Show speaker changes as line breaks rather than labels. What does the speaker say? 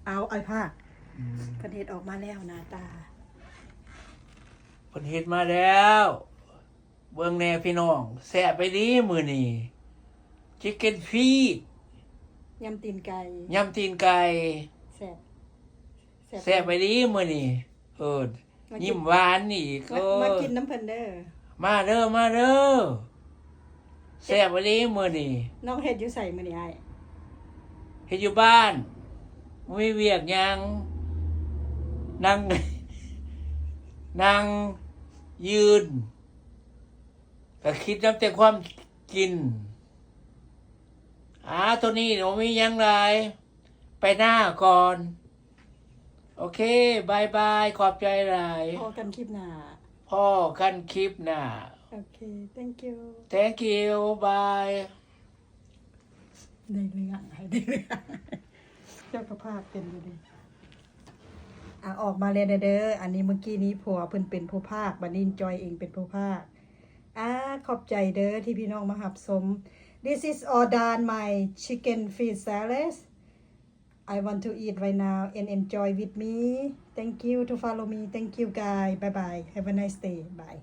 เอาไอ้ภาคเพิ่นเฮ็ดออกมาแล้วหน้าตา
เพิ่นเฮ็ดมาแล้วเบิ่งแน่พี่น้องแซ่บไปดีมื้อนี้ชิคเก้นฟีด
ยำตีนไก่
ยำตีนไก่
แซ่บ
แซ่บไปดีมื้อนี้ยิ้มหวานอีก
มากินน้ำเพิ่นเด้อ
มาเด้อแซ่บไปดีมื้อนี้
น้องเฮ็ดอยู่ไสมื้อนี้อ้าย
เฮ็ดอยู่บ้านบ่มีเวียกหยังนั่ง นั่งยืนก็คิดนับแต่ความกินตัวนี้หนูมียังไรไปหน้าก่อนโอเคบายบายขอบใจหลาย
พอกันคลิปหน้า
พ่อกันคลิปหน้า
โอเค thank you
thank you bye
ได้เรื่องได้เรื่องเจ้าภาพเป็นอยู่ดีออกมาเลยเด้ออันนี้เมื่อกี้นี้ผัวเพิ่นเป็นผู้ภาคบัดนี้จอยเองเป็นผู้ภาคขอบใจเด้อที่พี่น้องมาหับสม This is all done my chicken fish salad I want to eat right now and enjoy with me thank you to follow me thank you guys bye bye have a nice day bye